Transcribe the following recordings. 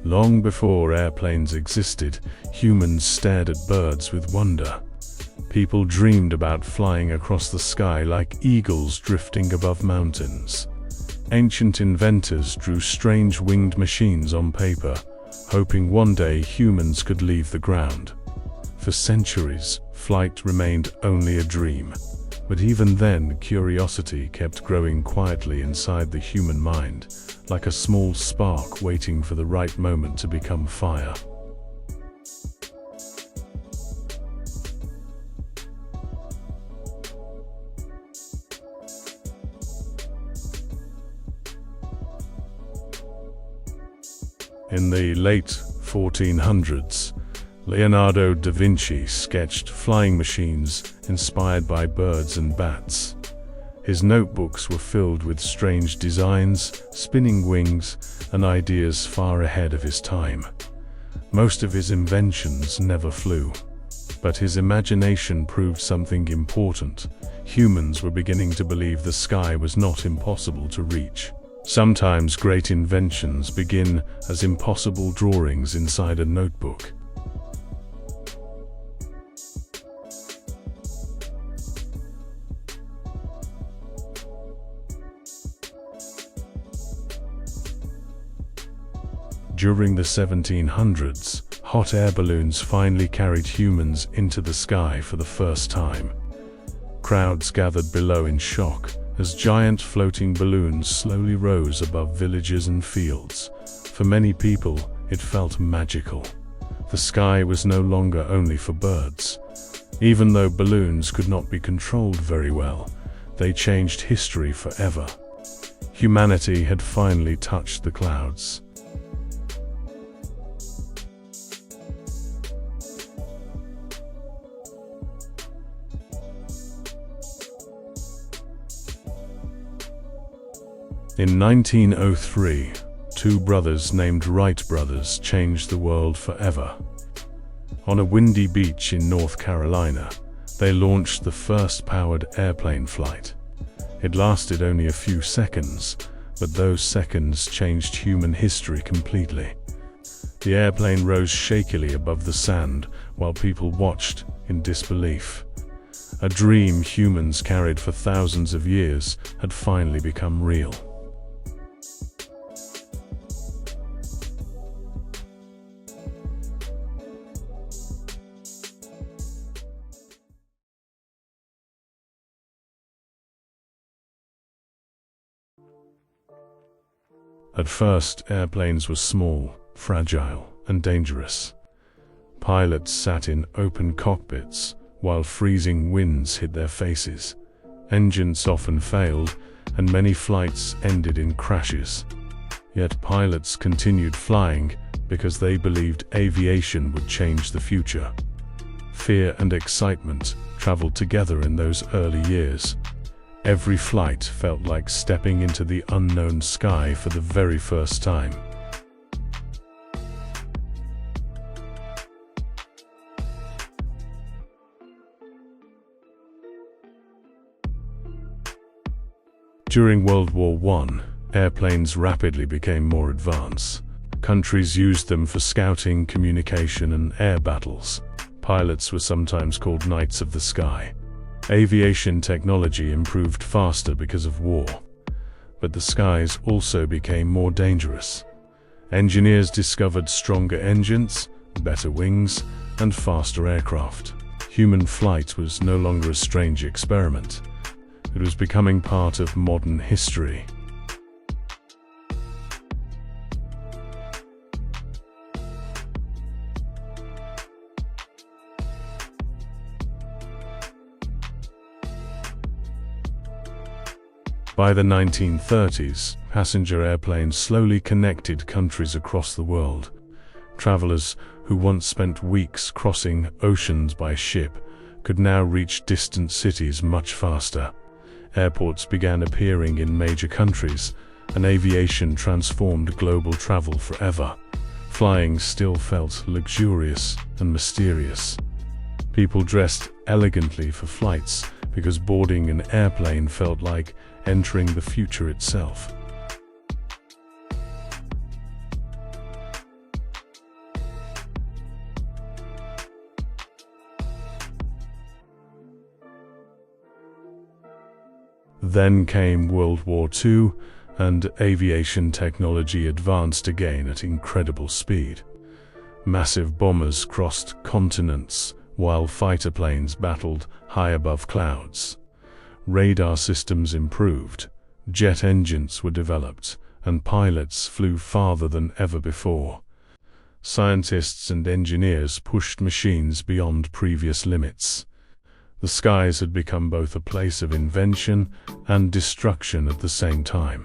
Long before airplanes existed, humans stared at birds with wonder. People dreamed about flying across the sky like eagles drifting above mountains. Ancient inventors drew strange winged machines on paper, hoping one day humans could leave the ground. For centuries, flight remained only a dream. But even then, curiosity kept growing quietly inside the human mind, like a small spark waiting for the right moment to become fire. In the late 1400s, Leonardo da Vinci sketched flying machines inspired by birds and bats. His notebooks were filled with strange designs, spinning wings, and ideas far ahead of his time. Most of his inventions never flew, but his imagination proved something important. Humans were beginning to believe the sky was not impossible to reach. Sometimes great inventions begin as impossible drawings inside a notebook. During the 1700s, hot air balloons finally carried humans into the sky for the first time. Crowds gathered below in shock as giant floating balloons slowly rose above villages and fields. For many people, it felt magical. The sky was no longer only for birds. Even though balloons could not be controlled very well, they changed history forever. Humanity had finally touched the clouds. In 1903, two brothers named Wright brothers changed the world forever. On a windy beach in North Carolina, they launched the first powered airplane flight. It lasted only a few seconds, but those seconds changed human history completely. The airplane rose shakily above the sand while people watched in disbelief. A dream humans carried for thousands of years had finally become real. At first, airplanes were small, fragile, and dangerous. Pilots sat in open cockpits while freezing winds hit their faces. Engines often failed, and many flights ended in crashes. Yet pilots continued flying because they believed aviation would change the future. Fear and excitement traveled together in those early years. Every flight felt like stepping into the unknown sky for the very first time. During World War I, airplanes rapidly became more advanced. Countries used them for scouting, communication, and air battles. Pilots were sometimes called Knights of the Sky. Aviation technology improved faster because of war, but the skies also became more dangerous. Engineers discovered stronger engines, better wings, and faster aircraft. Human flight was no longer a strange experiment. It was becoming part of modern history. By the 1930s, passenger airplanes slowly connected countries across the world. Travelers who once spent weeks crossing oceans by ship could now reach distant cities much faster. Airports began appearing in major countries, and aviation transformed global travel forever. Flying still felt luxurious and mysterious. People dressed elegantly for flights because boarding an airplane felt like entering the future itself. Then came World War II, and aviation technology advanced again at incredible speed. Massive bombers crossed continents, while fighter planes battled high above clouds. Radar systems improved, jet engines were developed, and pilots flew farther than ever before. Scientists and engineers pushed machines beyond previous limits. The skies had become both a place of invention and destruction at the same time.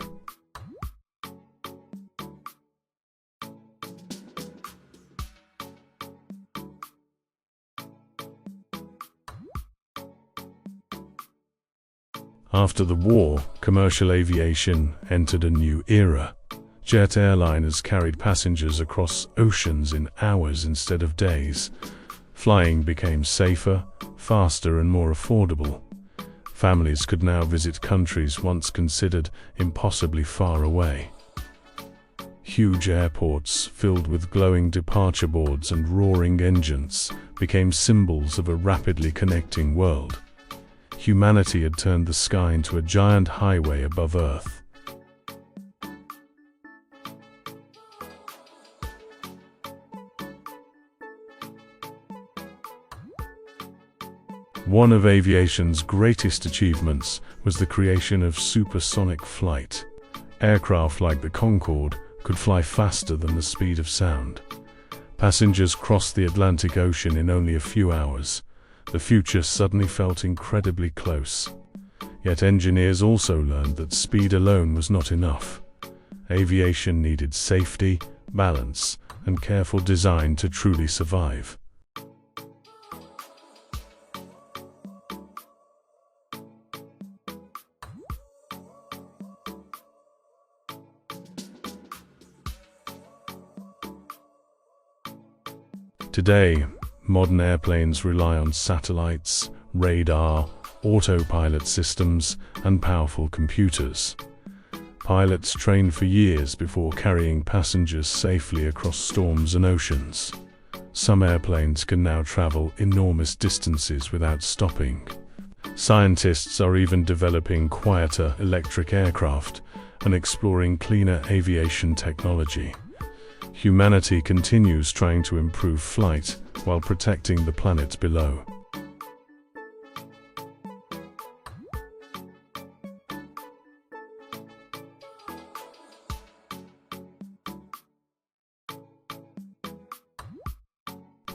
After the war, commercial aviation entered a new era. Jet airliners carried passengers across oceans in hours instead of days. Flying became safer, faster, and more affordable. Families could now visit countries once considered impossibly far away. Huge airports filled with glowing departure boards and roaring engines became symbols of a rapidly connecting world. Humanity had turned the sky into a giant highway above Earth. One of aviation's greatest achievements was the creation of supersonic flight. Aircraft like the Concorde could fly faster than the speed of sound. Passengers crossed the Atlantic Ocean in only a few hours. The future suddenly felt incredibly close. Yet engineers also learned that speed alone was not enough. Aviation needed safety, balance, and careful design to truly survive. Today, modern airplanes rely on satellites, radar, autopilot systems, and powerful computers. Pilots train for years before carrying passengers safely across storms and oceans. Some airplanes can now travel enormous distances without stopping. Scientists are even developing quieter electric aircraft and exploring cleaner aviation technology. Humanity continues trying to improve flight while protecting the planet below.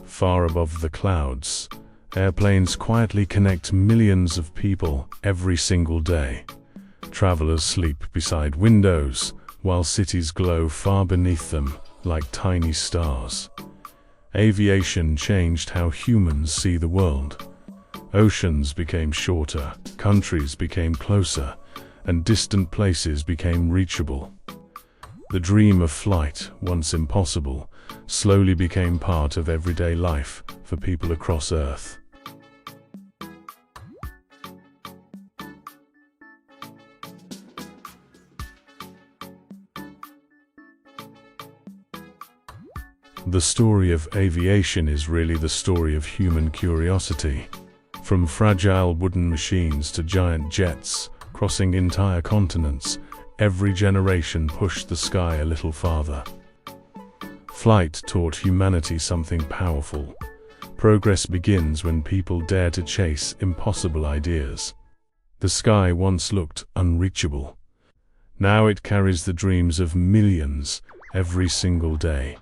Far above the clouds, airplanes quietly connect millions of people every single day. Travelers sleep beside windows, while cities glow far beneath them like tiny stars. Aviation changed how humans see the world. Oceans became shorter, countries became closer, and distant places became reachable. The dream of flight, once impossible, slowly became part of everyday life for people across Earth. The story of aviation is really the story of human curiosity. From fragile wooden machines to giant jets, crossing entire continents, every generation pushed the sky a little farther. Flight taught humanity something powerful. Progress begins when people dare to chase impossible ideas. The sky once looked unreachable. Now it carries the dreams of millions every single day.